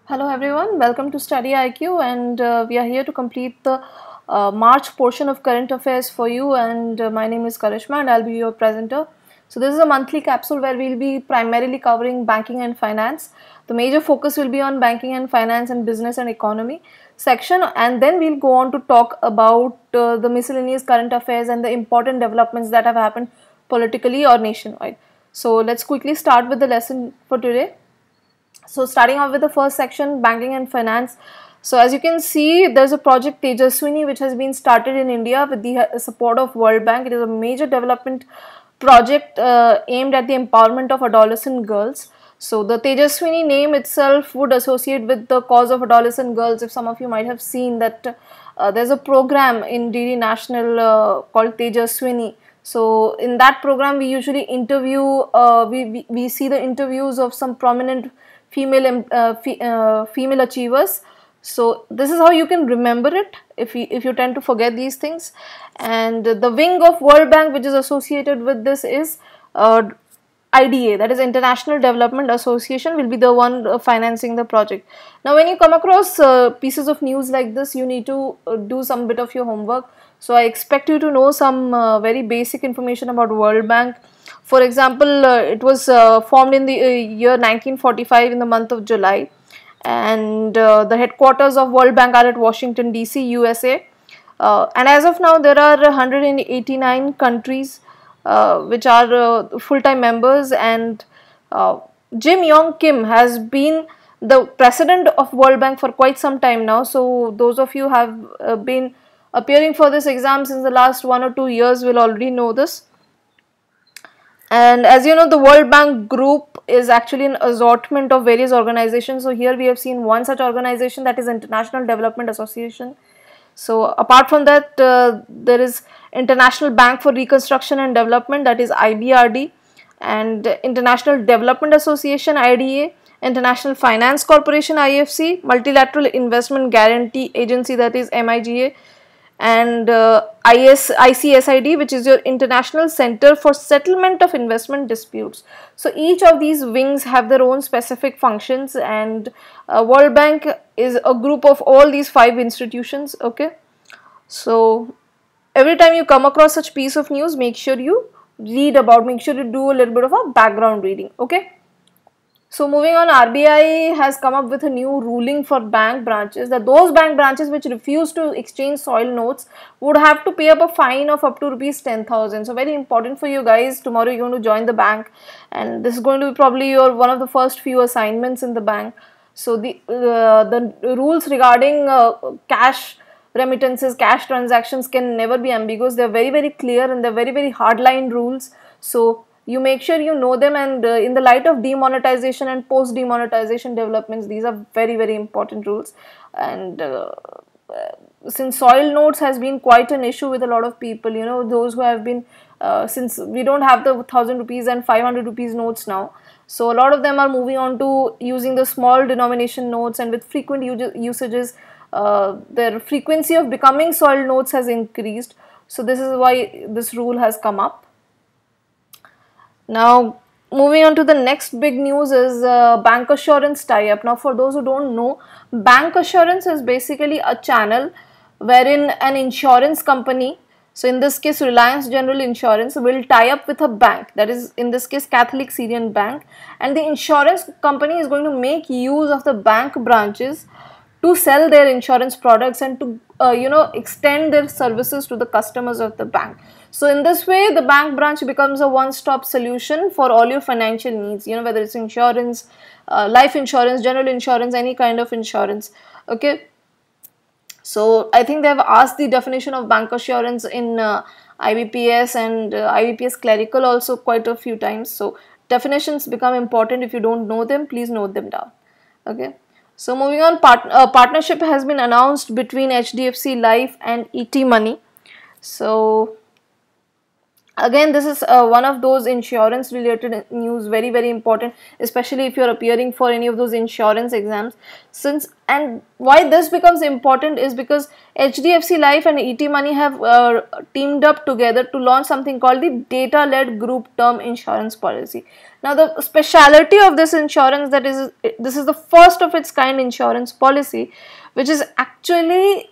Hello everyone, welcome to Study IQ, and we are here to complete the March portion of current affairs for you, and my name is Karishma and I'll be your presenter. So this is a monthly capsule where we'll be primarily covering banking and finance. The major focus will be on banking and finance and business and economy section, and then we'll go on to talk about the miscellaneous current affairs and the important developments that have happened politically or nationwide. So let's quickly start with the lesson for today. So starting off with the first section, banking and finance. So as you can see, there's a project Tejaswini which has been started in India with the support of World Bank. It is a major development project aimed at the empowerment of adolescent girls. So the Tejaswini name itself would associate with the cause of adolescent girls. If some of you might have seen that there's a program in DD National called Tejaswini. So in that program, we usually interview, we see the interviews of some prominent female achievers. So this is how you can remember it if you tend to forget these things. And the wing of World Bank which is associated with this is IDA, that is International Development Association, will be the one financing the project. Now when you come across pieces of news like this, you need to do some bit of your homework. So I expect you to know some very basic information about World Bank. For example, it was formed in the year 1945 in the month of July, and the headquarters of World Bank are at Washington DC, USA. And as of now, there are 189 countries which are full-time members, and Jim Yong Kim has been the president of World Bank for quite some time now. So those of you who have been appearing for this exam since the last 1 or 2 years will already know this. And as you know, the World Bank group is actually an assortment of various organizations. So here we have seen one such organization, that is International Development Association. So apart from that, there is International Bank for Reconstruction and Development, that is IBRD, and International Development Association, IDA, International Finance Corporation, IFC, Multilateral Investment Guarantee Agency, that is MIGA, and ICSID, which is your International Center for Settlement of Investment Disputes. So each of these wings have their own specific functions, and World Bank is a group of all these 5 institutions. Okay, so every time you come across such piece of news, make sure you make sure you do a little bit of a background reading. Okay. So moving on, RBI has come up with a new ruling for bank branches, that those bank branches which refuse to exchange soil notes would have to pay up a fine of up to rupees 10,000. So very important for you guys. Tomorrow you're going to join the bank, and this is going to be probably your one of the first few assignments in the bank. So the rules regarding cash remittances, cash transactions can never be ambiguous. They're very clear, and they're very hardline rules. So you make sure you know them, and in the light of demonetization and post demonetization developments, these are very important rules. And since soil notes has been quite an issue with a lot of people, you know, those who have been since we don't have the 1000 rupees and 500 rupees notes now, so a lot of them are moving on to using the small denomination notes, and with frequent usages, their frequency of becoming soil notes has increased. So this is why this rule has come up. Now moving on to the next big news is bank assurance tie-up. Now for those who don't know, bank assurance is basically a channel wherein an insurance company, so in this case Reliance General Insurance, will tie up with a bank, that is in this case Catholic Syrian Bank, and the insurance company is going to make use of the bank branches to sell their insurance products and to extend their services to the customers of the bank. So in this way, the bank branch becomes a one-stop solution for all your financial needs, you know, whether it's insurance, life insurance, general insurance, any kind of insurance. Okay, so I think they have asked the definition of bank assurance in IBPS and IBPS clerical also quite a few times. So definitions become important. If you don't know them, please note them down. Okay. So moving on, partnership has been announced between HDFC Life and ET Money. So Again, this is one of those insurance related news, very important, especially if you're appearing for any of those insurance exams. And why this becomes important is because HDFC Life and ET Money have teamed up together to launch something called the data led group term insurance policy. Now the speciality of this insurance, that is, this is the first of its kind insurance policy, which is actually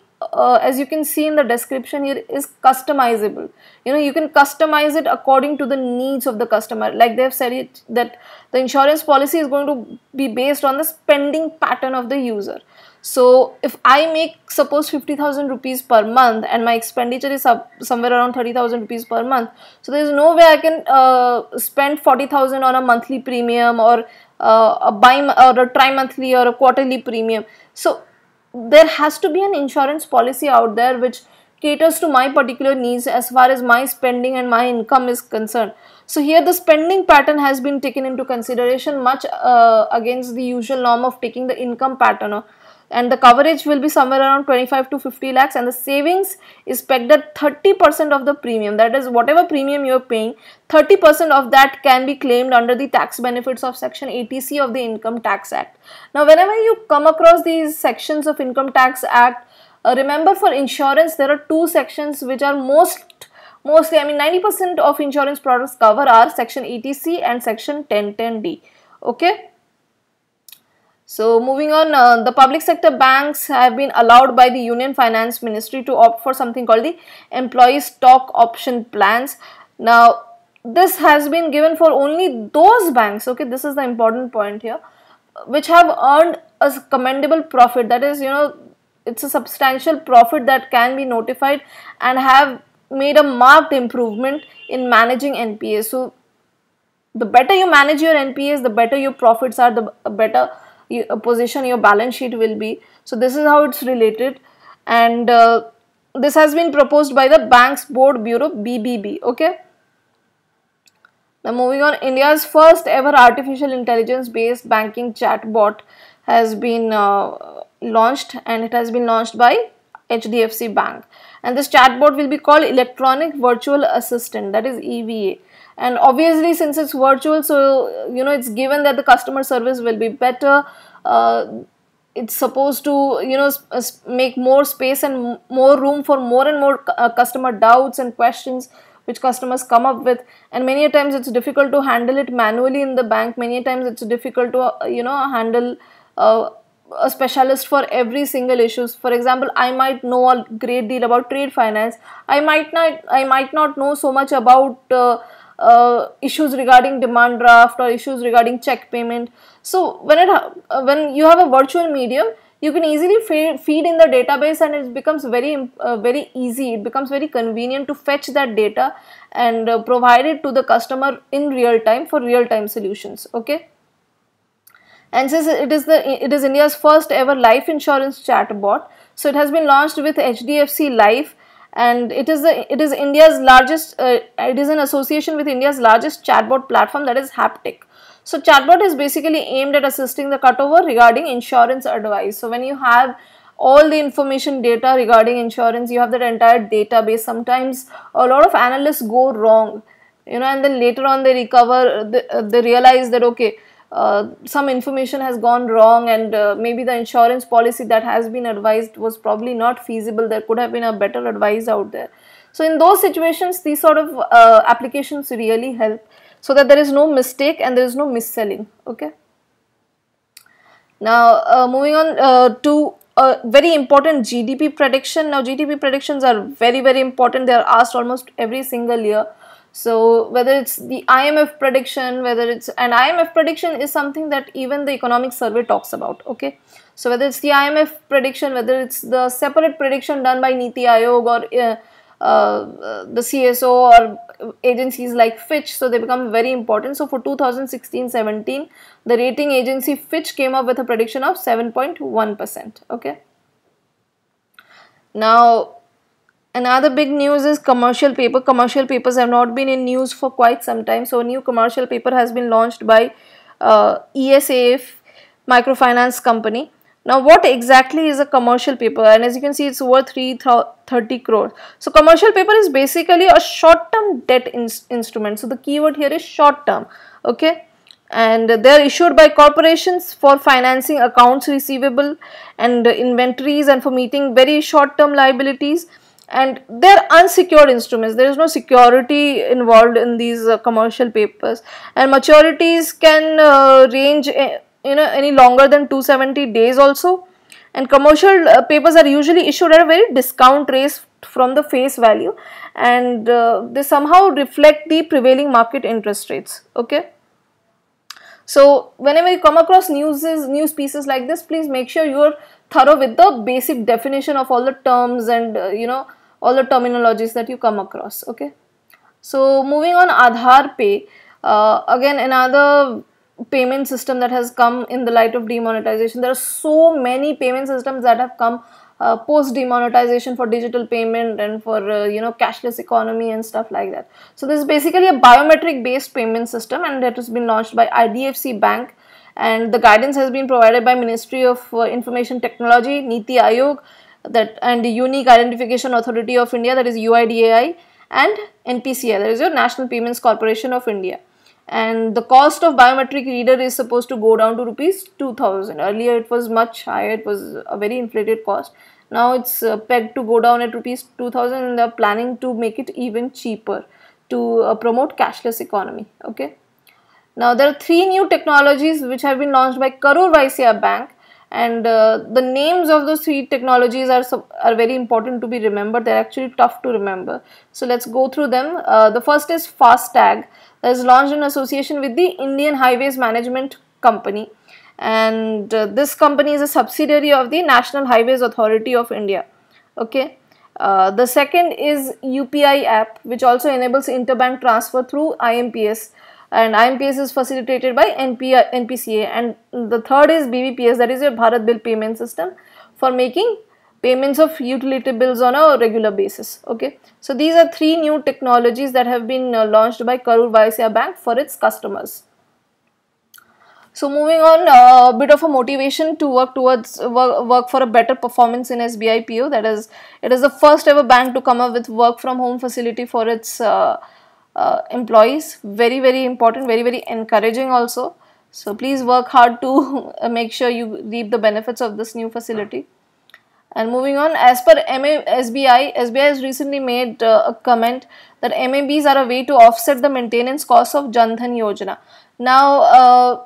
as you can see in the description here, is customizable. You can customize it according to the needs of the customer. Like they have said it, that the insurance policy is going to be based on the spending pattern of the user. So if I make, suppose, 50,000 rupees per month and my expenditure is somewhere around 30,000 rupees per month, so there is no way I can spend 40,000 on a monthly premium, or a tri-monthly or a quarterly premium. So there has to be an insurance policy out there which caters to my particular needs as far as my spending and my income is concerned. So here the spending pattern has been taken into consideration, much against the usual norm of taking the income pattern. And the coverage will be somewhere around 25 to 50 lakhs, and the savings is pegged at 30% of the premium. That is, whatever premium you are paying, 30% of that can be claimed under the tax benefits of Section 80C of the Income Tax Act. Now, whenever you come across these sections of Income Tax Act, remember, for insurance there are two sections which are mostly, I mean 90% of insurance products cover are Section 80C and Section 1010D. Okay. So moving on, the public sector banks have been allowed by the Union Finance Ministry to opt for something called the employee stock option plans. Now this has been given for only those banks, okay, this is the important point here, which have earned a commendable profit. That is, it's a substantial profit that can be notified, and have made a marked improvement in managing NPAs. So the better you manage your NPAs, the better your profits are, the better position your balance sheet will be. So this is how it's related, and this has been proposed by the Banks Board Bureau, BBB. Okay. Now moving on, India's first ever artificial intelligence based banking chatbot has been launched, and it has been launched by HDFC Bank, and this chatbot will be called Electronic Virtual Assistant, that is EVA. And obviously, since it's virtual, so it's given that the customer service will be better. It's supposed to make more space and more room for more and more customer doubts and questions which customers come up with, and many a times it's difficult to handle it manually in the bank. Many a times it's difficult to handle a specialist for every single issue. For example, I might know a great deal about trade finance. I might not know so much about issues regarding demand draft or issues regarding check payment. So when you have a virtual medium, you can easily feed in the database, and it becomes very easy. It becomes very convenient to fetch that data and provide it to the customer in real time for real time solutions. Okay. And since it is India's first ever life insurance chatbot, so it has been launched with HDFC Life, and it is India's largest. It is an association with India's largest chatbot platform, that is Haptik. So chatbot is basically aimed at assisting the cutover regarding insurance advice. So when you have all the information data regarding insurance, you have that entire database. Sometimes a lot of analysts go wrong, and then later on they recover. They realize that okay, some information has gone wrong, and maybe the insurance policy that has been advised was probably not feasible. There could have been a better advice out there. So in those situations, these sort of applications really help, so that there is no mistake and there is no mis-selling. Okay. Now moving on to a very important GDP prediction. Now GDP predictions are very important. They are asked almost every single year. So whether it's the IMF prediction, and IMF prediction is something that even the economic survey talks about. Okay. So whether it's the IMF prediction, whether it's the separate prediction done by Niti Aayog or the CSO or agencies like Fitch, so they become very important. So for 2016-17, the rating agency Fitch came up with a prediction of 7.1%. Okay. Now another big news is commercial paper. Commercial papers have not been in news for quite some time. So a new commercial paper has been launched by ESAF Microfinance Company. Now, what exactly is a commercial paper? And as you can see, it's worth 330 crores. So, commercial paper is basically a short-term debt instrument. So, the keyword here is short-term. Okay, and they are issued by corporations for financing accounts receivable and inventories, and for meeting very short-term liabilities. And they are unsecured instruments. There is no security involved in these commercial papers, and maturities can range any longer than 270 days also. And commercial papers are usually issued at a very discount rate from the face value, and they somehow reflect the prevailing market interest rates. Okay, so whenever you come across news pieces like this, please make sure you are thorough with the basic definition of all the terms and all the terminologies that you come across. Okay, so moving on, Aadhaar Pay, again another payment system that has come in the light of demonetization. There are so many payment systems that have come post demonetization for digital payment and for cashless economy and stuff like that. So this is basically a biometric based payment system, and that has been launched by IDFC Bank, and the guidance has been provided by Ministry of Information Technology, Niti Aayog, and the Unique Identification Authority of India, that is UIDAI, and NPCI, that is your National Payments Corporation of India. And the cost of biometric reader is supposed to go down to rupees 2000. Earlier it was much higher, it was a very inflated cost. Now it's pegged to go down at rupees 2000, and they're planning to make it even cheaper to promote cashless economy. Okay. Now there are 3 new technologies which have been launched by Karur Vysya Bank, and the names of those 3 technologies are very important to be remembered. They're actually tough to remember. So let's go through them. The first is FASTag, that is launched in association with the Indian Highways Management Company, and this company is a subsidiary of the National Highways Authority of India. Okay. The second is UPI app, which also enables interbank transfer through IMPS, and IMPS is facilitated by NPCA. And the third is BBPS, that is your Bharat Bill Payment System, for making payments of utility bills on a regular basis. Okay, so these are 3 new technologies that have been launched by Karur Vysya Bank for its customers. So moving on, a bit of a motivation to work towards work for a better performance in SBI PO. That is, it is the first ever bank to come up with work from home facility for its employees. Very, very important, very, very encouraging also. So please work hard to make sure you reap the benefits of this new facility. And moving on, as per SBI has recently made a comment that MABs are a way to offset the maintenance costs of Jan Dhan Yojana. Now,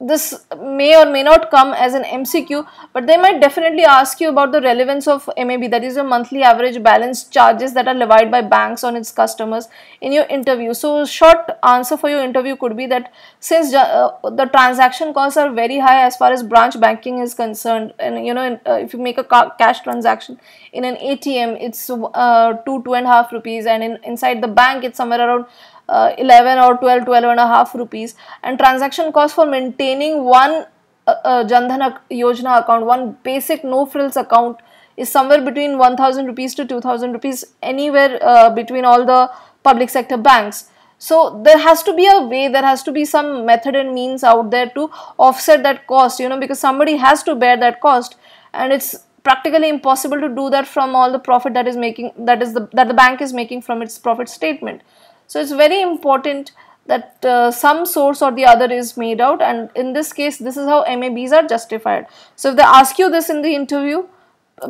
this may or may not come as an MCQ, but they might definitely ask you about the relevance of MAB, that is your monthly average balance charges that are levied by banks on its customers, in your interview. So short answer for your interview could be that since the transaction costs are very high as far as branch banking is concerned, and if you make a cash transaction in an ATM, it's 2.5 rupees, and inside the bank it's somewhere around 11 or 12 and a half rupees, and transaction cost for maintaining one Jan Dhan Yojana account, one basic no frills account, is somewhere between 1000 rupees to 2000 rupees, anywhere between all the public sector banks. So there has to be a way, there has to be some method and means out there to offset that cost, because somebody has to bear that cost, and it's practically impossible to do that from all the profit that the bank is making from its profit statement. So it's very important that some source or the other is made out, and in this case this is how MABs are justified. So if they ask you this in the interview,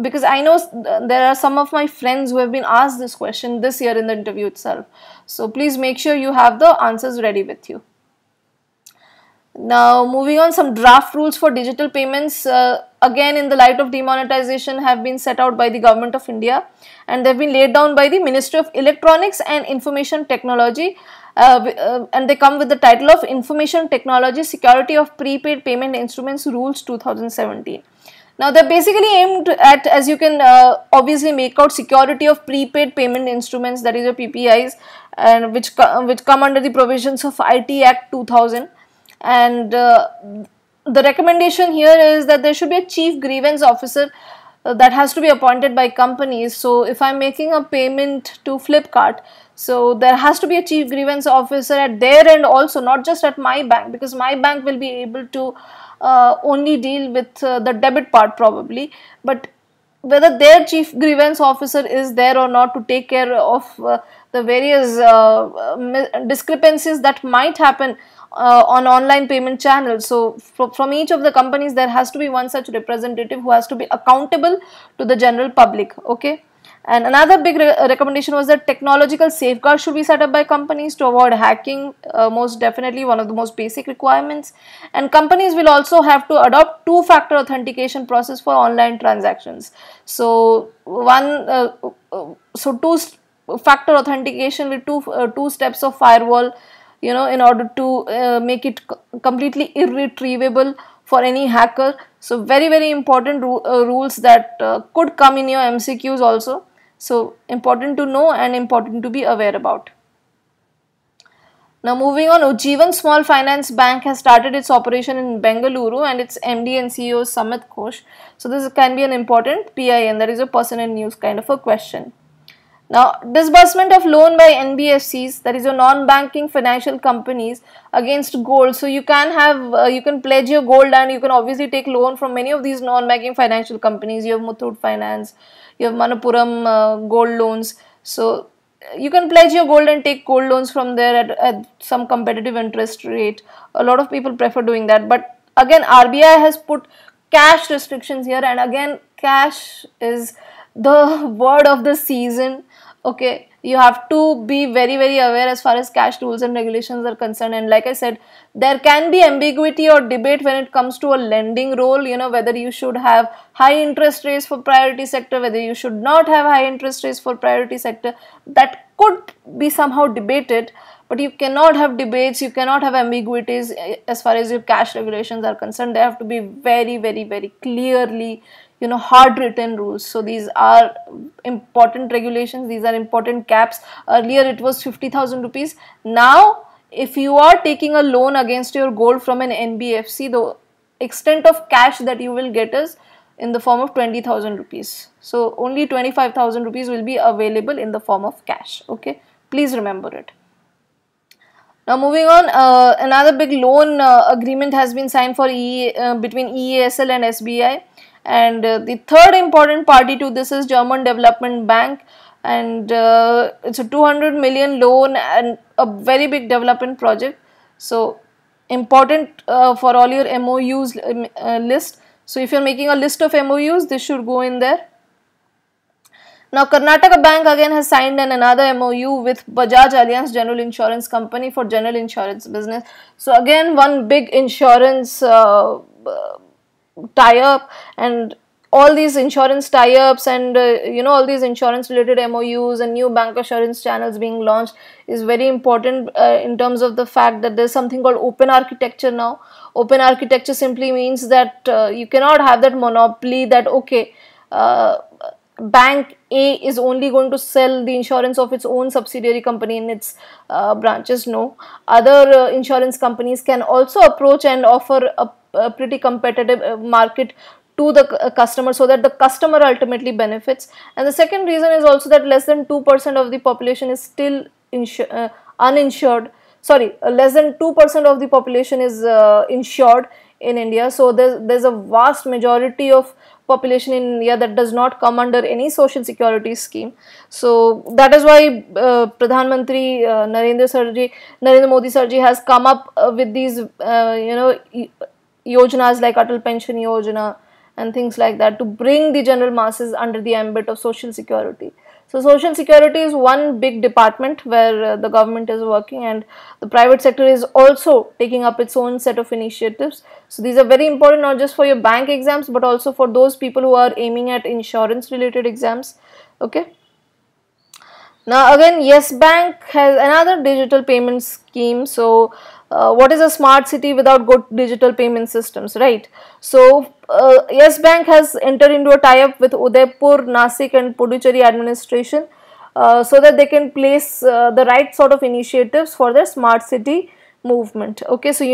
because I know there are some of my friends who have been asked this question this year in the interview itself, so please make sure you have the answers ready with you. Now moving on, some draft rules for digital payments again in the light of demonetization have been set out by the Government of India, and they have been laid down by the Ministry of Electronics and Information Technology, and they come with the title of Information Technology Security of Prepaid Payment Instruments Rules 2017. Now they're basically aimed at, as you can obviously make out, security of prepaid payment instruments, that is your PPIs, and which come under the provisions of IT Act 2000. And the recommendation here is that there should be a chief grievance officer that has to be appointed by companies. So if I'm making a payment to Flipkart, so there has to be a chief grievance officer at their end also, not just at my bank, because my bank will be able to only deal with the debit part probably, but whether their chief grievance officer is there or not to take care of the various discrepancies that might happen on online payment channels. So from each of the companies there has to be one such representative who has to be accountable to the general public. Okay. And another big recommendation was that technological safeguards should be set up by companies to avoid hacking, most definitely one of the most basic requirements. And companies will also have to adopt two-factor authentication process for online transactions. So two-factor authentication with two steps of firewall, you know, in order to make it completely irretrievable for any hacker. So very important rules that could come in your MCQs also. So important to know and important to be aware about. Now moving on, Ujjivan Small Finance Bank has started its operation in Bengaluru, and its MD and CEO is Samit Ghosh. So this can be an important PIN, that is a person in news kind of a question. Now, disbursement of loan by NBFCs, that is your non-banking financial companies, against gold. So you can have, you can pledge your gold, and you can obviously take loan from many of these non-banking financial companies. You have Muthoot Finance, you have Manappuram gold loans. So you can pledge your gold and take gold loans from there at some competitive interest rate. A lot of people prefer doing that. But again, RBI has put cash restrictions here, and again, cash is the word of the season. Okay, you have to be very aware as far as cash rules and regulations are concerned. And like I said, there can be ambiguity or debate when it comes to a lending role, you know, whether you should have high interest rates for priority sector, whether you should not have high interest rates for priority sector. That could be somehow debated, but you cannot have debates, you cannot have ambiguities as far as your cash regulations are concerned. They have to be very clearly, you know, hard written rules. So these are important regulations, these are important caps. Earlier it was 50,000 rupees. Now if you are taking a loan against your gold from an NBFC, the extent of cash that you will get is in the form of 20,000 rupees. So only 25,000 rupees will be available in the form of cash. Okay, please remember it. Now moving on, another big loan agreement has been signed for between EESL and SBI. And the third important party to this is German Development Bank, and it's a 200 million loan and a very big development project. So important for all your MOUs list. So if you're making a list of MOUs, this should go in there. Now Karnataka Bank again has signed another MOU with Bajaj Allianz General Insurance Company for general insurance business. So again, one big insurance tie-up, and all these insurance tie-ups and you know, all these insurance related MOUs and new bank assurance channels being launched is very important in terms of the fact that there's something called open architecture now. Open architecture simply means that you cannot have that monopoly that okay, bank A is only going to sell the insurance of its own subsidiary company in its branches. No, other insurance companies can also approach and offer a pretty competitive market to the customer, so that the customer ultimately benefits. And the second reason is also that less than 2% of the population is still uninsured. Sorry, less than 2% of the population is insured in India. So there's a vast majority of population in India that does not come under any social security scheme. So that is why Pradhan Mantri Narendra Modi Sarji has come up with these you know, yojanas like Atal Pension Yojana and things like that, to bring the general masses under the ambit of social security. So social security is one big department where the government is working, and the private sector is also taking up its own set of initiatives. So these are very important, not just for your bank exams, but also for those people who are aiming at insurance related exams. Okay. Now again, Yes Bank has another digital payment scheme. So what is a smart city without good digital payment systems, right? So Yes Bank has entered into a tie-up with Udaipur, Nasik and Puducherry administration so that they can place the right sort of initiatives for their smart city movement. Okay, so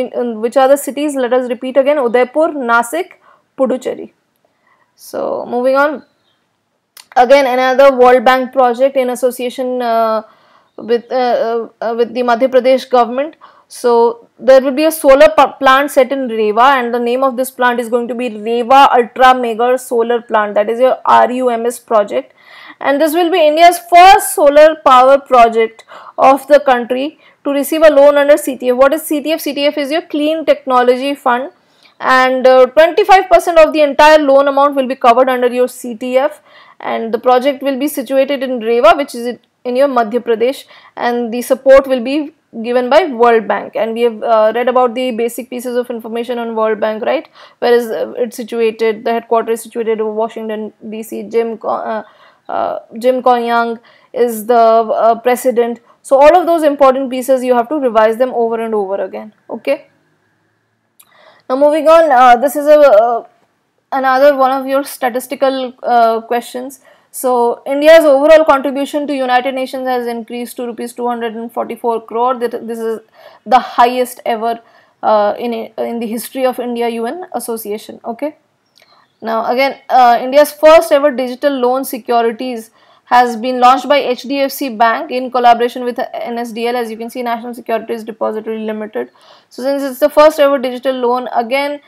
which are the cities? Let us repeat again: Udaipur, Nasik, Puducherry. So moving on, again another World Bank project in association with the Madhya Pradesh government. So there will be a solar plant set in Rewa, and the name of this plant is going to be Rewa Ultra Mega Solar Plant. That is your RUMS project, and this will be India's first solar power project of the country to receive a loan under CTF. What is CTF? CTF is your Clean Technology Fund, and 25% of the entire loan amount will be covered under your CTF, and the project will be situated in Rewa, which is in your Madhya Pradesh, and the support will be given by World Bank. And we have read about the basic pieces of information on World Bank, right? Where is it situated? The headquarters is situated in Washington DC. Jim Konyang is the president. So all of those important pieces, you have to revise them over and over again. Okay. Now moving on, this is another one of your statistical questions. So India's overall contribution to United Nations has increased to rupees 244 crore. This is the highest ever in the history of India UN Association. Okay. Now again, India's first ever digital loan securities has been launched by HDFC Bank in collaboration with NSDL, as you can see, National Securities Depository Limited. So since it's the first ever digital loan, again,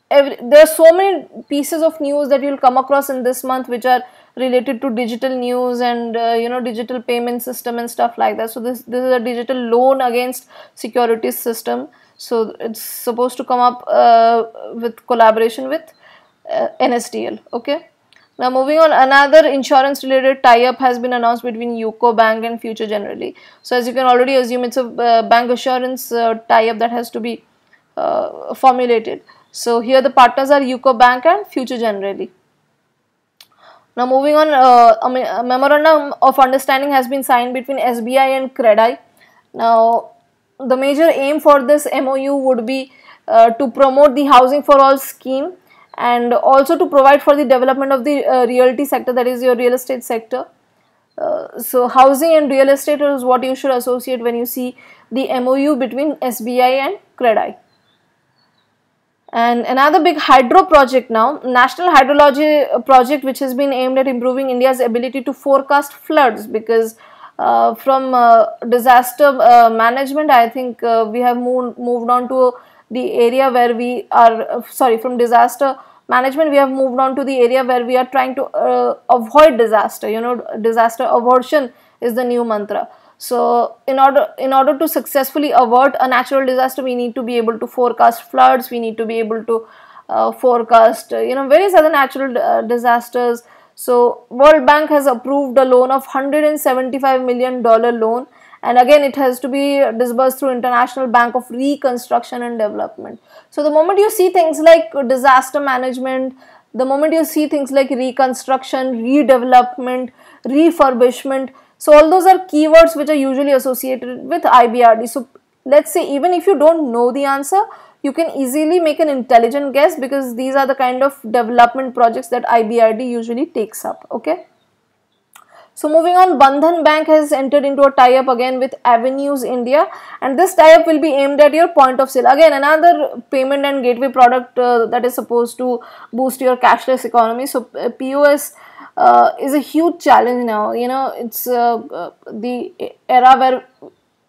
there are so many pieces of news that you'll come across in this month which are related to digital news and digital payment system and stuff like that. So this is a digital loan against securities system. So it's supposed to come up with collaboration with NSDL. Okay. Now moving on, another insurance related tie-up has been announced between UCO Bank and Future Generali. So as you can already assume, it's a bank assurance tie-up that has to be formulated. So here the partners are UCO Bank and Future Generali. Now moving on, a memorandum of understanding has been signed between SBI and CREDAI. Now the major aim for this MOU would be to promote the Housing for All scheme, and also to provide for the development of the realty sector, that is your real estate sector. So housing and real estate is what you should associate when you see the MOU between SBI and CREDAI. And another big hydro project now, National Hydrology Project, which has been aimed at improving India's ability to forecast floods, because from disaster management, I think we have moved on to the area where we are, from disaster management, we have moved on to the area where we are trying to avoid disaster. Disaster aversion is the new mantra. So in order to successfully avert a natural disaster, we need to be able to forecast floods, we need to be able to forecast various other natural disasters. So World Bank has approved a loan of $175 million loan, and again it has to be disbursed through International Bank of Reconstruction and Development. So the moment you see things like disaster management, the moment you see things like reconstruction, redevelopment, refurbishment, so all those are keywords which are usually associated with IBRD. So let's say even if you don't know the answer, you can easily make an intelligent guess, because these are the kind of development projects that IBRD usually takes up. Okay. So moving on, Bandhan Bank has entered into a tie-up again with Avenues India, and this tie-up will be aimed at your point of sale. Again, another payment and gateway product that is supposed to boost your cashless economy. So POS is a huge challenge now. It's the era where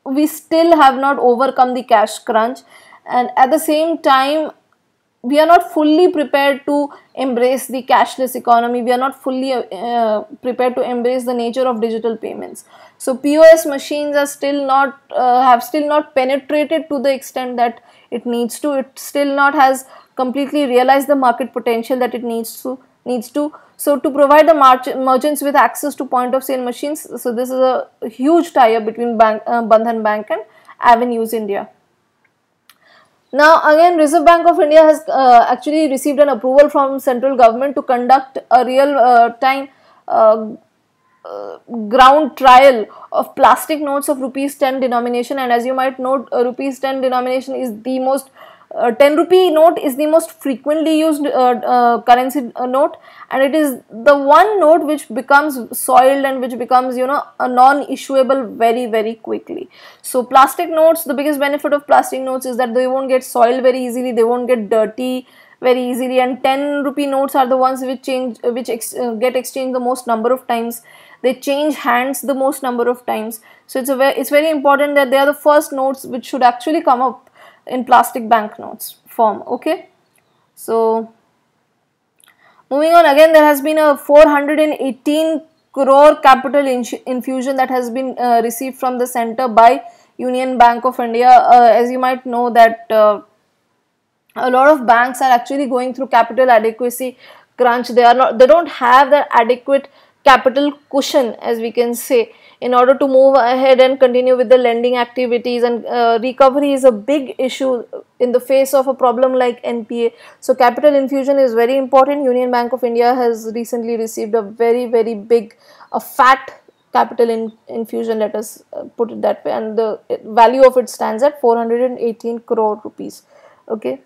we still have not overcome the cash crunch, and at the same time we are not fully prepared to embrace the cashless economy. We are not fully prepared to embrace the nature of digital payments. So POS machines are still not have still not penetrated to the extent that it needs to. It still not has completely realized the market potential that it needs to. So to provide the merchants with access to point of sale machines, so this is a huge tie-up between Bandhan Bank and Avenues India. Now again, Reserve Bank of India has actually received an approval from central government to conduct a real time ground trial of plastic notes of rupees 10 denomination. And as you might note, rupees 10 denomination is the most 10 rupee note is the most frequently used currency note, and it is the one note which becomes soiled and which becomes a non-issuable very, very quickly. So plastic notes, the biggest benefit of plastic notes is that they won't get soiled very easily, they won't get dirty very easily, and 10 rupee notes are the ones which get exchanged the most number of times. they change hands the most number of times. So it's very important that they are the first notes which should actually come up in plastic banknotes form. Okay, so moving on, again there has been a 418 crore capital infusion that has been received from the center by Union Bank of India. As you might know that a lot of banks are actually going through capital adequacy crunch. They don't have the adequate capital cushion, as we can say, in order to move ahead and continue with the lending activities, and recovery is a big issue in the face of a problem like NPA. So capital infusion is very important. Union Bank of India has recently received a very big, a fat capital infusion, let us put it that way, and the value of it stands at 418 crore rupees. Okay.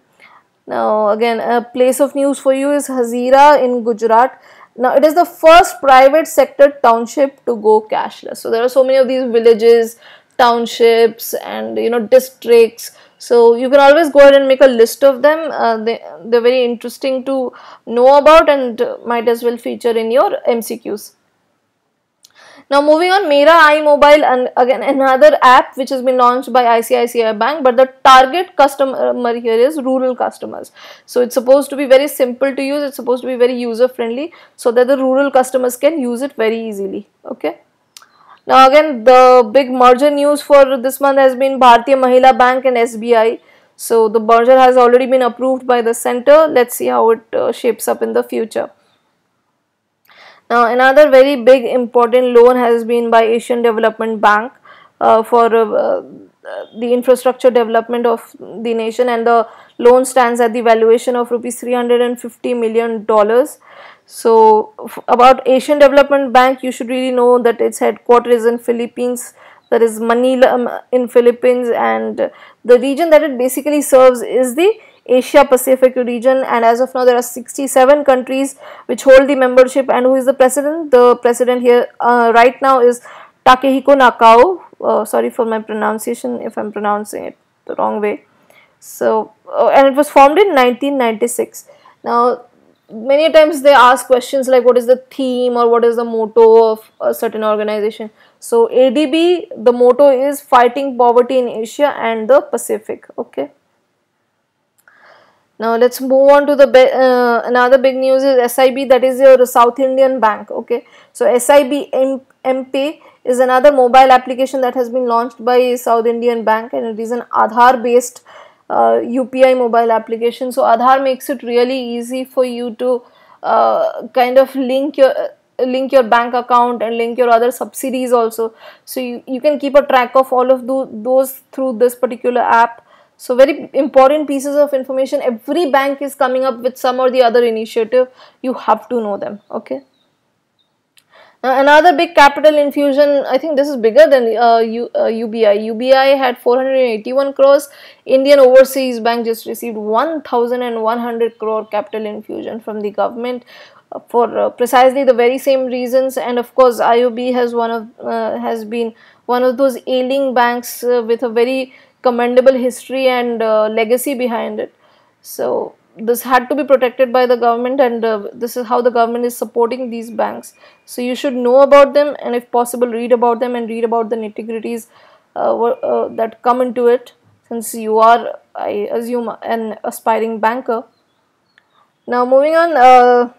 Now again, a place of news for you is Hazira in Gujarat. Now it is the first private sector township to go cashless. So there are so many of these villages, townships, and districts. So you can always go ahead and make a list of them. They're very interesting to know about and might as well feature in your MCQs. Now moving on, Mera iMobile, and again another app which has been launched by ICICI Bank, but the target customer here is rural customers. So it's supposed to be very simple to use, it's supposed to be very user friendly, so that the rural customers can use it very easily. Okay. Now again, the big merger news for this month has been Bhartiya Mahila Bank and SBI. So the merger has already been approved by the center. Let's see how it shapes up in the future. Now another very big important loan has been by Asian Development Bank for the infrastructure development of the nation, and the loan stands at the valuation of rupees $350 million. So about Asian Development Bank, you should really know that its headquarters is in Philippines, that is Manila in Philippines, and the region that it basically serves is the Asia Pacific region, and as of now there are 67 countries which hold the membership. And who is the president? The president here right now is Takehiko Nakao. Sorry for my pronunciation if I'm pronouncing it the wrong way. So and it was formed in 1996. Now many times they ask questions like what is the theme or what is the motto of a certain organization. So ADB, the motto is fighting poverty in Asia and the Pacific. Okay. Now let's move on to the another big news is SIB, that is your South Indian Bank. Okay, so SIB MPay is another mobile application that has been launched by South Indian Bank, and it is an Aadhaar based UPI mobile application. So Aadhaar makes it really easy for you to kind of link your bank account and link your other subsidies also. So you can keep a track of all of those through this particular app. So very important pieces of information. Every bank is coming up with some or the other initiative. You have to know them. Okay. Now another big capital infusion, I think this is bigger than UBI. UBI had 481 crores. Indian Overseas Bank just received 1,100 crore capital infusion from the government for precisely the very same reasons. And of course, IOB has been one of those ailing banks with a very commendable history and legacy behind it. So this had to be protected by the government, and this is how the government is supporting these banks. So you should know about them, and if possible read about them and read about the nitty-gritties that come into it, since you are, I assume, an aspiring banker. Now moving on,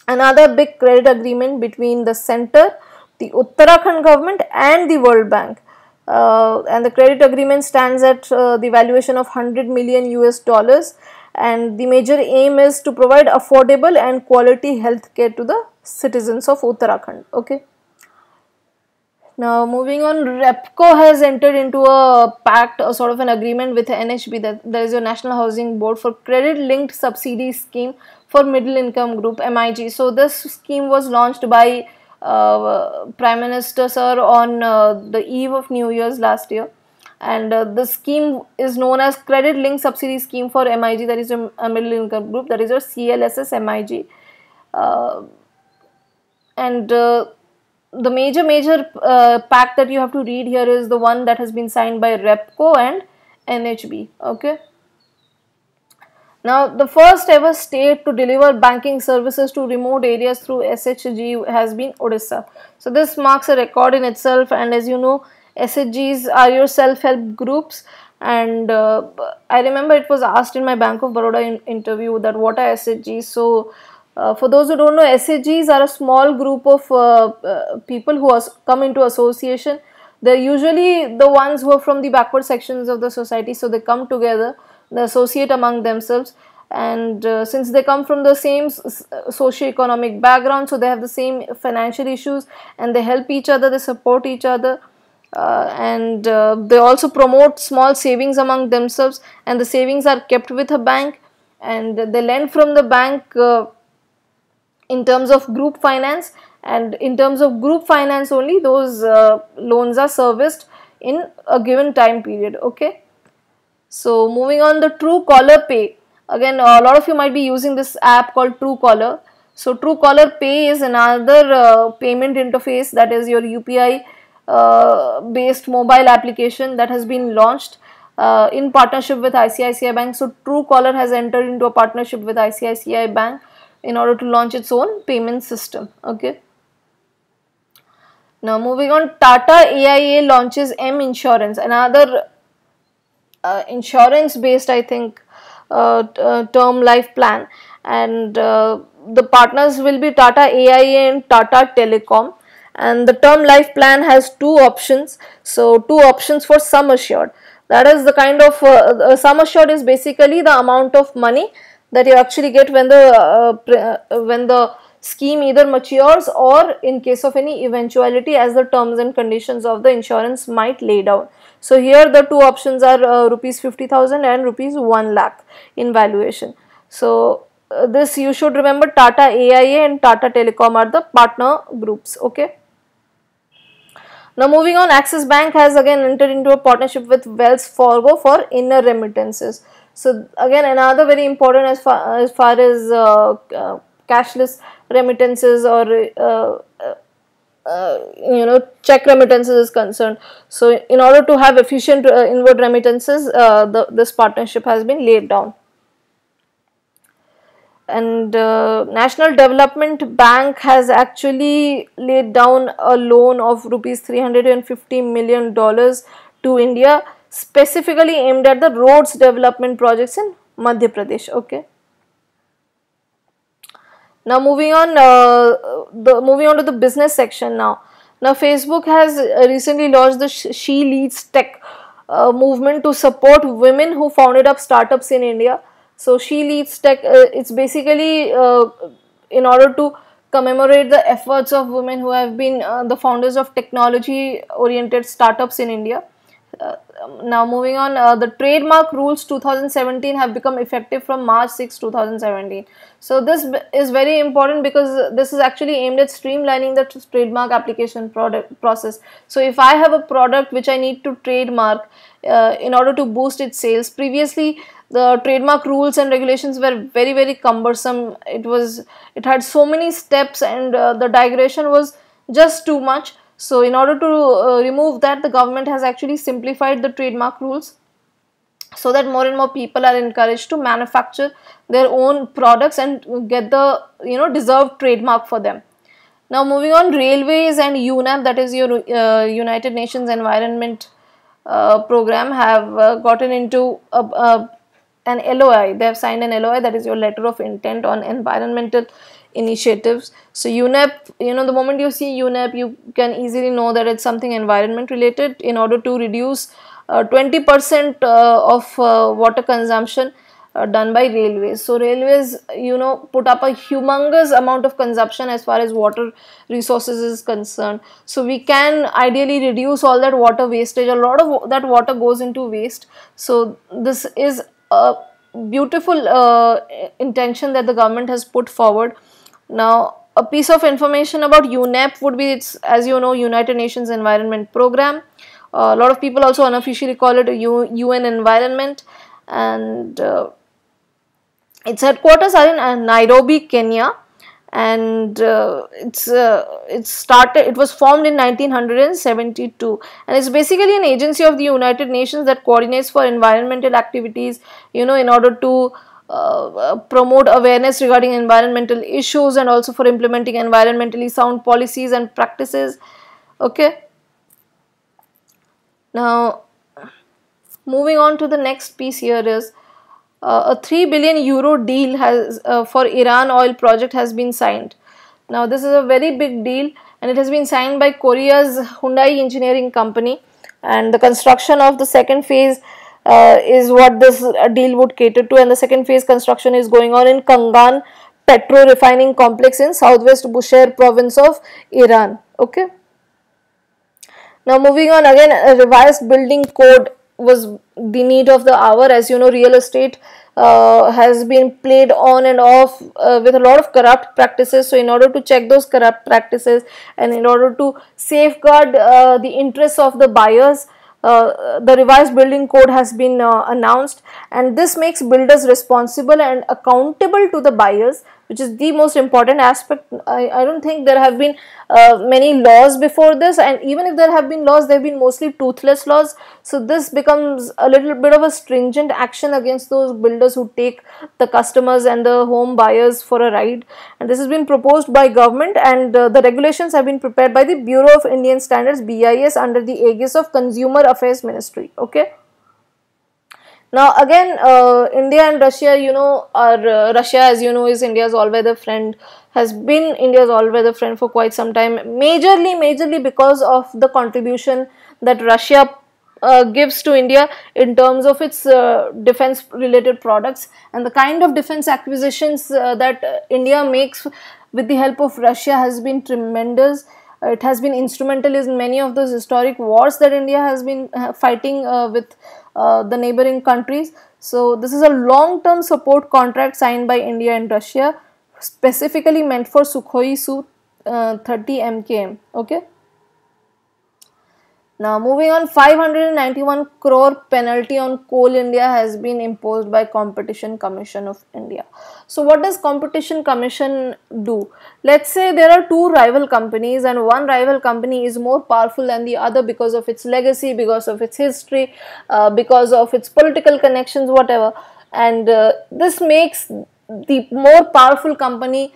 another big credit agreement between the center, the Uttarakhand government and the World Bank. And the credit agreement stands at the valuation of $100 million US, and the major aim is to provide affordable and quality health care to the citizens of Uttarakhand. Okay. Now moving on, REPCO has entered into a pact, a sort of an agreement with NHB, that is your National Housing Board, for credit linked subsidy scheme for middle income group, MIG. So this scheme was launched by Prime Minister Sir on the eve of New Year's last year, and the scheme is known as Credit Linked Subsidy Scheme for MIG, that is a middle income group, that is your CLSS MIG, and the major pact that you have to read here is the one that has been signed by REPCO and NHB. Okay. Now, the first ever state to deliver banking services to remote areas through SHG has been Odisha. So, this marks a record in itself, and as you know, SHGs are your self-help groups. And I remember it was asked in my Bank of Baroda interview that what are SHGs. So, for those who don't know, SHGs are a small group of people who come into association. They're usually the ones who are from the backward sections of the society, so they come together, they associate among themselves, and since they come from the same socio-economic background, so they have the same financial issues, and they help each other, they support each other, and they also promote small savings among themselves, and the savings are kept with a bank, and they lend from the bank in terms of group finance, and in terms of group finance only those loans are serviced in a given time period. Okay, so moving on, the Truecaller Pay. Again, a lot of you might be using this app called Truecaller. So Truecaller Pay is another payment interface, that is your UPI based mobile application that has been launched in partnership with ICICI Bank. So Truecaller has entered into a partnership with ICICI Bank in order to launch its own payment system. Okay. Now moving on, Tata AIA launches M Insurance, another insurance based, I think, term life plan, and the partners will be Tata AIA and Tata Telecom, and the term life plan has two options. So two options for sum assured, that is the kind of sum assured is basically the amount of money that you actually get when the scheme either matures or in case of any eventuality as the terms and conditions of the insurance might lay down. So here the two options are rupees 50,000 and rupees 1 lakh in valuation. So this you should remember, Tata AIA and Tata Telecom are the partner groups. Okay. Now moving on, Axis Bank has again entered into a partnership with Wells Fargo for inner remittances. So again, another very important as far as cashless remittances or check remittances is concerned. So in order to have efficient inward remittances, this partnership has been laid down. And National Development Bank has actually laid down a loan of rupees $350 million to India, specifically aimed at the roads development projects in Madhya Pradesh. Okay. Now moving on, to the business section now. Now Facebook has recently launched the She Leads Tech movement to support women who founded up startups in India. So She Leads Tech, it's basically in order to commemorate the efforts of women who have been the founders of technology oriented startups in India. Now moving on, the trademark rules 2017 have become effective from March 6, 2017. So this is very important because this is actually aimed at streamlining the trademark application process. So if I have a product which I need to trademark in order to boost its sales, previously the trademark rules and regulations were very cumbersome. It had so many steps, and the digression was just too much. So in order to remove that, the government has actually simplified the trademark rules so that more and more people are encouraged to manufacture their own products and get the deserved trademark for them. Now moving on, railways and UNEP, that is your United Nations Environment Program, have gotten into an LOI. They have signed an LOI, that is your letter of intent on environmental initiatives. So UNEP, the moment you see UNEP, you can easily know that it's something environment related, in order to reduce 20% of water consumption done by railways. So railways, put up a humongous amount of consumption as far as water resources is concerned. So we can ideally reduce all that water wastage. A lot of that water goes into waste. So this is a beautiful intention that the government has put forward. Now, a piece of information about UNEP would be, it's, as you know, United Nations Environment Program. A lot of people also unofficially call it a UN Environment, and its headquarters are in Nairobi, Kenya, and it was formed in 1972, and it's basically an agency of the United Nations that coordinates for environmental activities, in order to promote awareness regarding environmental issues, and also for implementing environmentally sound policies and practices. Okay. Now, moving on to the next piece here is a 3 billion euro deal has for Iran oil project has been signed. Now, this is a very big deal, and it has been signed by Korea's Hyundai Engineering Company, and the construction of the second phase is what this deal would cater to, and the second phase construction is going on in Kangan Petro Refining Complex in southwest Bushehr province of Iran. Okay. Now, moving on, again, a revised building code was the need of the hour. As you know, real estate has been played on and off with a lot of corrupt practices. So in order to check those corrupt practices, and in order to safeguard the interests of the buyers, the revised building code has been announced, and this makes builders responsible and accountable to the buyers, which is the most important aspect. I don't think there have been many laws before this, and even if there have been laws, they have been mostly toothless laws. So this becomes a little bit of a stringent action against those builders who take the customers and the home buyers for a ride. And this has been proposed by government, and the regulations have been prepared by the Bureau of Indian Standards (BIS) under the aegis of Consumer Affairs Ministry. Okay. Now again, India and Russia, you know, Russia, as you know, is India's all-weather friend, has been India's all-weather friend for quite some time, majorly because of the contribution that Russia gives to India in terms of its defense-related products, and the kind of defense acquisitions that India makes with the help of Russia has been tremendous. It has been instrumental in many of those historic wars that India has been fighting with the neighboring countries. So this is a long-term support contract signed by India and Russia, specifically meant for Sukhoi Su-30 MKM. Okay. Now moving on, 591 crore penalty on Coal India has been imposed by Competition Commission of India. So what does Competition Commission do? Let's say there are two rival companies, and one rival company is more powerful than the other because of its legacy, because of its history, because of its political connections, whatever. And this makes the more powerful company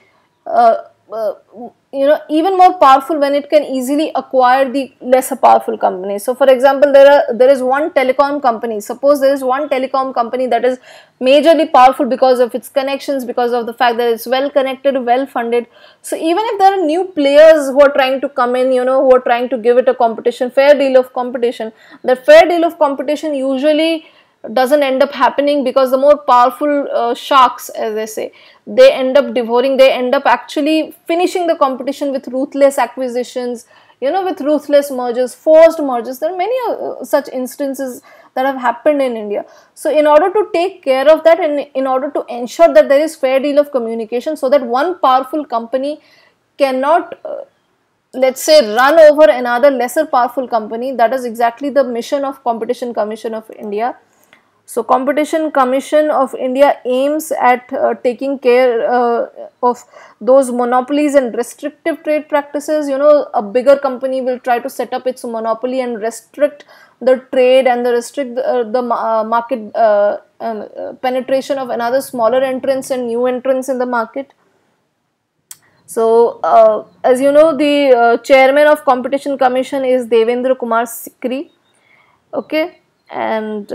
even more powerful when it can easily acquire the lesser powerful company. So for example, there is one telecom company. Suppose there is one telecom company that is majorly powerful because of its connections, because of the fact that it's well connected, well funded. So even if there are new players who are trying to come in, who are trying to give it a competition, fair deal of competition, the fair deal of competition usually doesn't end up happening, because the more powerful sharks, as they say, they end up devouring, they end up actually finishing the competition with ruthless acquisitions, with ruthless mergers, forced mergers. There are many such instances that have happened in India. So in order to take care of that, and in order to ensure that there is fair deal of communication, so that one powerful company cannot let's say run over another lesser powerful company, that is exactly the mission of Competition Commission of India. So Competition Commission of India aims at taking care of those monopolies and restrictive trade practices. A bigger company will try to set up its monopoly and restrict the trade and restrict the market penetration of another smaller entrants and new entrants in the market. So as you know, the chairman of Competition Commission is Devendra Kumar Sikri. Okay, and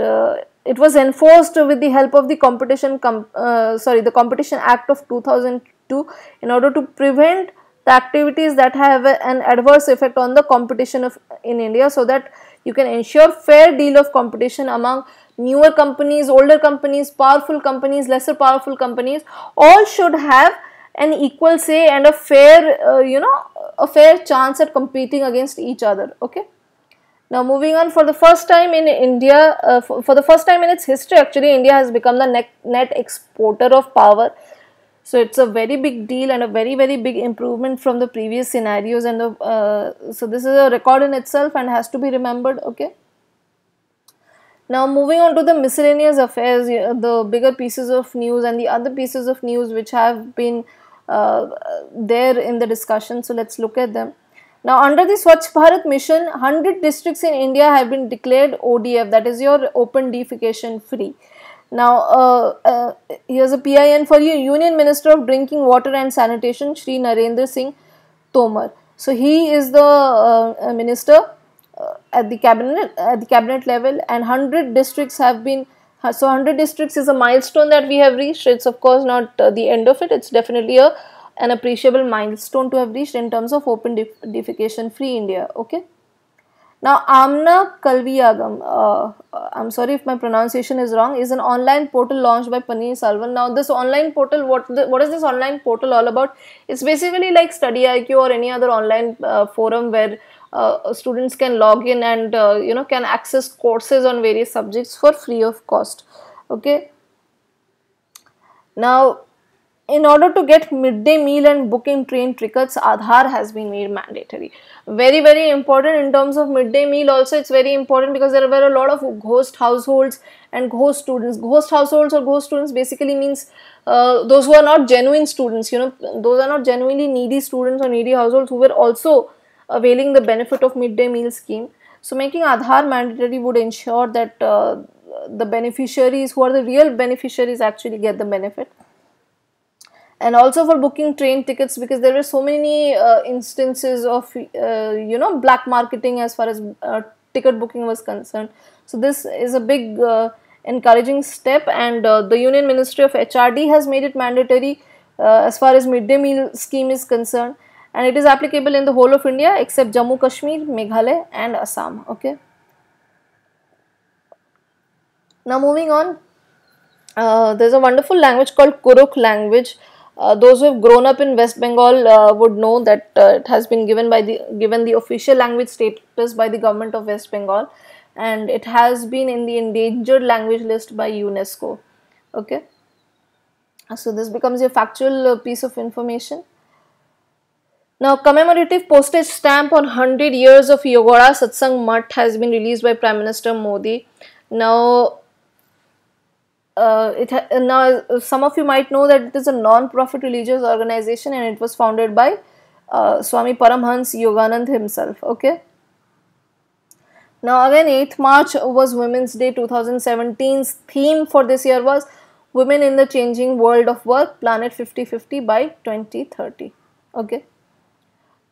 it was enforced with the help of the the Competition Act of 2002 in order to prevent the activities that have an adverse effect on the competition in India, so that you can ensure fair deal of competition among newer companies, older companies, powerful companies, lesser powerful companies. All should have an equal say and a fair a fair chance at competing against each other. Okay. Now moving on, for the first time in India, for the first time in its history, actually, India has become the net exporter of power. So it's a very big deal and a very big improvement from the previous scenarios, and so this is a record in itself and has to be remembered. Okay. Now moving on to the miscellaneous affairs, the bigger pieces of news and the other pieces of news which have been there in the discussion. So let's look at them. Now, under the Swachh Bharat mission, 100 districts in India have been declared ODF, that is your open defecation free. Now, here's a PIN for you. Union Minister of Drinking Water and Sanitation, Shri Narendra Singh Tomar. So he is the minister at the cabinet level, and 100 districts have been. So 100 districts is a milestone that we have reached. It's of course not the end of it. It's definitely an appreciable milestone to have reached in terms of open defecation free India. Okay. Now, Amna Kalviyagam, I'm sorry if my pronunciation is wrong, is an online portal launched by Paneer Selvan. Now, this online portal, what is this online portal all about? It's basically like Study IQ or any other online forum where students can log in and can access courses on various subjects for free of cost. Okay. Now, in order to get midday meal and booking train tickets, Aadhaar has been made mandatory. Very, very important in terms of midday meal. Also, it's very important because there were a lot of ghost households and ghost students. Ghost households or ghost students basically means those who are not genuine students. Those are not genuinely needy students or needy households who were also availing the benefit of midday meal scheme. So, making Aadhaar mandatory would ensure that the beneficiaries who are the real beneficiaries actually get the benefit. And also for booking train tickets, because there were so many instances of black marketing as far as ticket booking was concerned. So this is a big encouraging step, and the Union Ministry of HRD has made it mandatory as far as midday meal scheme is concerned, and it is applicable in the whole of India except Jammu Kashmir, Meghalaya and Assam. Okay. Now moving on, there's a wonderful language called Kurukh language. Those who have grown up in West Bengal would know that it has been given the official language status by the government of West Bengal, and it has been in the endangered language list by UNESCO. Okay, so this becomes a factual piece of information. Now, commemorative postage stamp on 100 years of Yogara Satsang Math has been released by Prime Minister Modi. Now, some of you might know that it is a non-profit religious organization, and it was founded by Swami Paramhans Yoganand himself. Okay. Now again, 8th March was Women's Day. 2017's theme for this year was Women in the Changing World of Work, Planet 50/50 by 2030. Okay.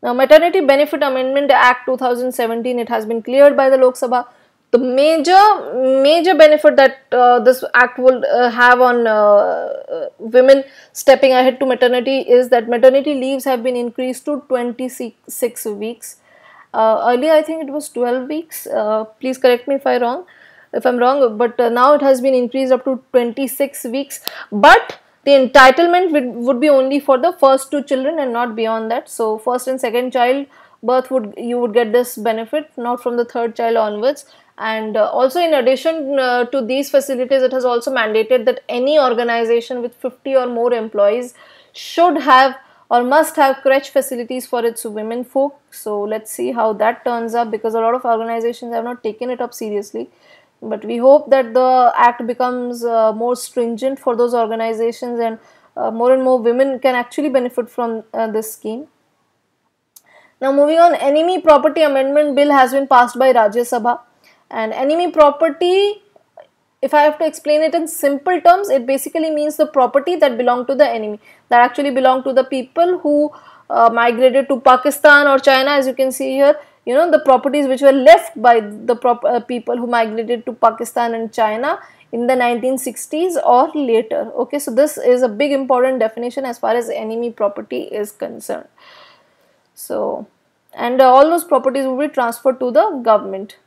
Now, Maternity Benefit Amendment Act 2017, it has been cleared by the Lok Sabha. The major benefit that this act will have on women stepping ahead to maternity is that maternity leaves have been increased to 26 weeks. Earlier, I think it was 12 weeks. Please correct me if I'm wrong. But now it has been increased up to 26 weeks. But the entitlement would be only for the first 2 children and not beyond that. So, first and second child birth you would get this benefit, not from the 3rd child onwards. And also, in addition to these facilities, it has also mandated that any organization with 50 or more employees should have or must have crèche facilities for its women folk. So let's see how that turns up, because a lot of organizations have not taken it up seriously. But we hope that the act becomes more stringent for those organizations, and more and more women can actually benefit from this scheme. Now moving on, Enemy Property Amendment Bill has been passed by Rajya Sabha. And enemy property, if I have to explain it in simple terms, it basically means the property that belong to the enemy, that actually belong to the people who migrated to Pakistan or China. As you can see here, the properties which were left by the people who migrated to Pakistan and China in the 1960s or later. Okay, so this is a big important definition as far as enemy property is concerned. So, and all those properties will be transferred to the government.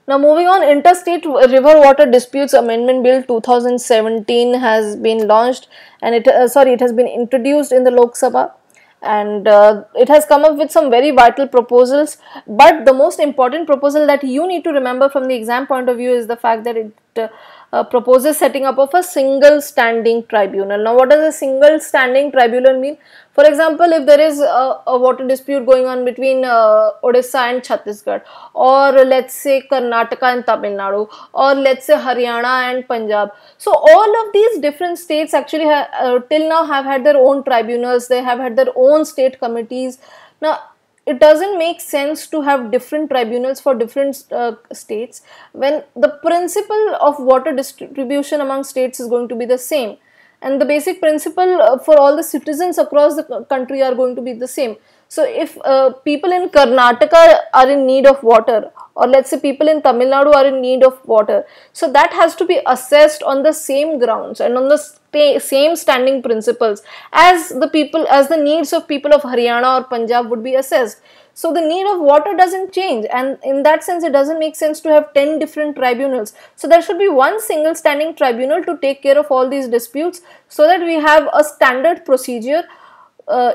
Now moving on, Interstate River Water Disputes Amendment Bill 2017 has been launched, and it has been introduced in the Lok Sabha, and it has come up with some very vital proposals. But the most important proposal that you need to remember from the exam point of view is the fact that it proposes setting up of a single standing tribunal. Now what does a single standing tribunal mean? For example, if there is a water dispute going on between Odisha and Chhattisgarh, or let's say Karnataka and Tamil Nadu, or let's say Haryana and Punjab. So all of these different states actually till now have had their own tribunals, they have had their own state committees. Now it doesn't make sense to have different tribunals for different states when the principle of water distribution among states is going to be the same, and the basic principle for all the citizens across the country are going to be the same. So if people in Karnataka are in need of water, or let's say people in Tamil Nadu are in need of water, so that has to be assessed on the same grounds and on the same standing principles as the needs of people of Haryana or Punjab would be assessed. So the need of water doesn't change, and in that sense it doesn't make sense to have 10 different tribunals. So there should be one single standing tribunal to take care of all these disputes, so that we have a standard procedure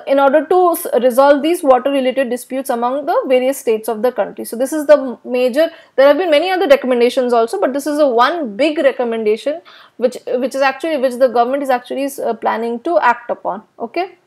in order to resolve these water related disputes among the various states of the country. So this is the major, there have been many other recommendations also, but this is a one big recommendation which the government is actually planning to act upon. Okay.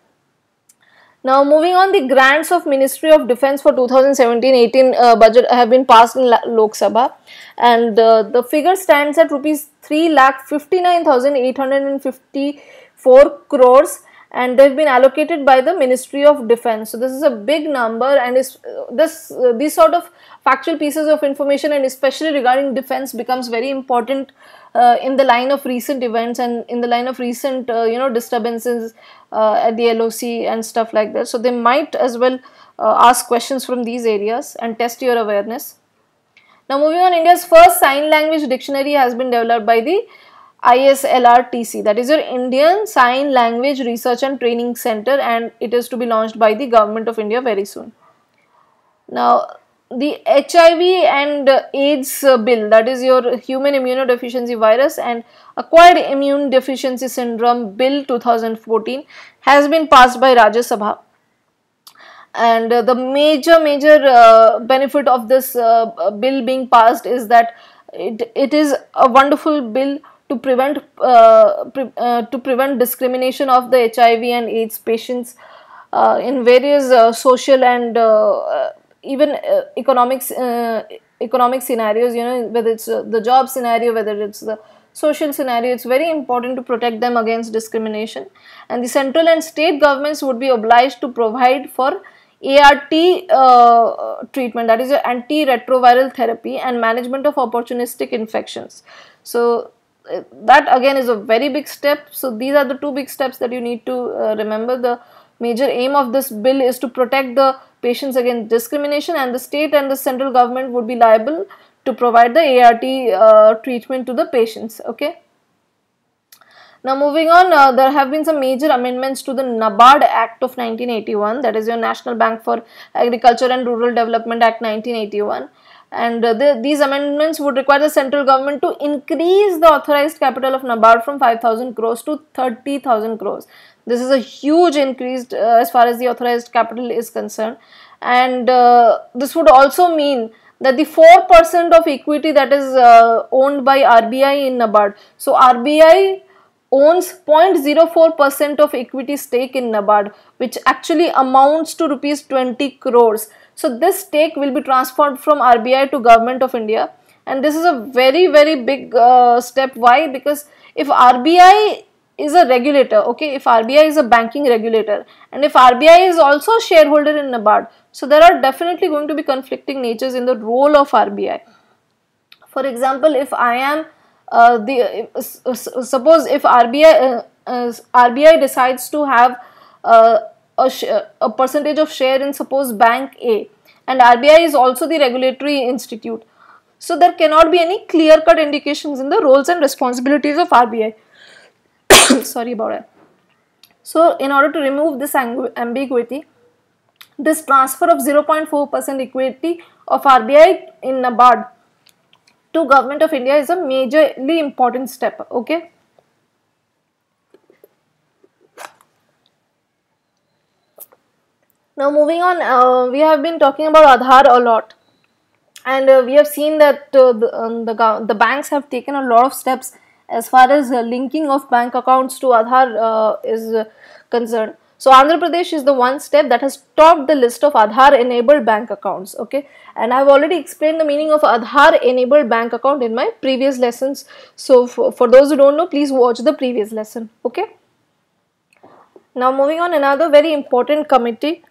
Now moving on, the grants of Ministry of Defence for 2017-18 budget have been passed in Lok Sabha, and the figure stands at rupees 3,59,854 crores, and they've been allocated by the Ministry of Defence. So this is a big number, and these sort of factual pieces of information, and especially regarding defence, becomes very important in the line of recent events and in the line of recent disturbances at the LOC and stuff like that. So they might as well ask questions from these areas and test your awareness. Now moving on, India's first sign language dictionary has been developed by the ISLRTC, that is your Indian Sign Language Research and Training Center, and it is to be launched by the Government of India very soon. Now the HIV and AIDS bill, that is your Human Immunodeficiency Virus and Acquired Immune Deficiency Syndrome Bill 2014, has been passed by Rajya Sabha. And the major benefit of this bill being passed is that it is a wonderful bill to prevent discrimination of the HIV and AIDS patients in various social and even economic scenarios. Whether it's the job scenario, whether it's the social scenario, it's very important to protect them against discrimination. And the central and state governments would be obliged to provide for ART treatment, that is your antiretroviral therapy, and management of opportunistic infections. So that again is a very big step. So these are the two big steps that you need to remember. The major aim of this bill is to protect the patients against discrimination, and the state and the central government would be liable to provide the ART treatment to the patients. Okay. Now moving on, there have been some major amendments to the NABARD Act of 1981, that is your National Bank for Agriculture and Rural Development Act 1981. And these amendments would require the central government to increase the authorized capital of NABARD from 5,000 crores to 30,000 crores. This is a huge increase as far as the authorized capital is concerned. And this would also mean that the 4% of equity that is owned by RBI in NABARD. So RBI owns 0.04% of equity stake in NABARD, which actually amounts to rupees 20 crores. So this stake will be transferred from RBI to Government of India, and this is a very big step. Why? Because if RBI is a regulator, okay, if RBI is a banking regulator, and if RBI is also a shareholder in NABARD, so there are definitely going to be conflicting natures in the role of RBI. For example, if I am suppose if RBI decides to have a percentage of share in suppose bank A, and RBI is also the regulatory institute, so there cannot be any clear-cut indications in the roles and responsibilities of RBI. Sorry about that. So in order to remove this ambiguity, this transfer of 0.4% equity of RBI in NABARD to Government of India is a majorly important step. Okay. Now moving on, we have been talking about Aadhaar a lot, and we have seen that the banks have taken a lot of steps as far as linking of bank accounts to Aadhaar is concerned. So Andhra Pradesh is the one step that has topped the list of Aadhaar enabled bank accounts. Okay, and I have already explained the meaning of Aadhaar enabled bank account in my previous lessons. So for those who don't know, please watch the previous lesson. Okay. Now moving on, another very important committee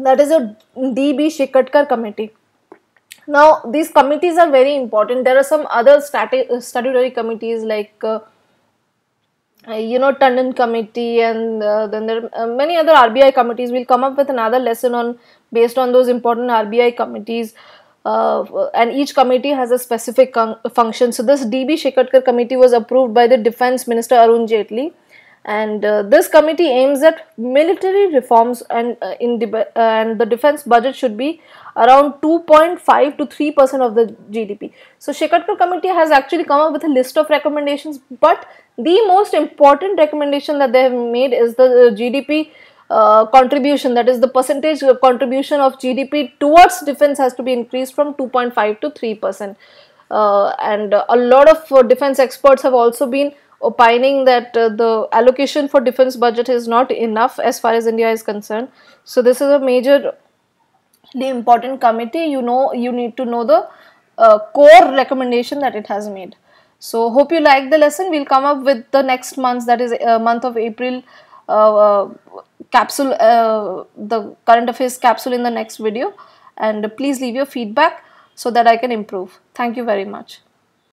that is a D.B. Shikatkar committee. Now, these committees are very important. There are some other statutory committees like Tandon committee, and then there are many other RBI committees. We'll come up with another lesson on based on those important RBI committees, and each committee has a specific function. So this D.B. Shikatkar committee was approved by the Defence Minister Arun Jaitley, and this committee aims at military reforms, and and the defense budget should be around 2.5 to 3% of the GDP. So Shikatkar committee has actually come up with a list of recommendations, but the most important recommendation that they have made is the GDP contribution, that is the percentage contribution of GDP towards defense has to be increased from 2.5 to 3%. And a lot of defense experts have also been opining that the allocation for defense budget is not enough as far as India is concerned. So this is a major important committee. You need to know the core recommendation that it has made. So hope you like the lesson. We'll come up with the next month, that is month of April capsule, the current affairs capsule in the next video, and please leave your feedback so that I can improve. Thank you very much.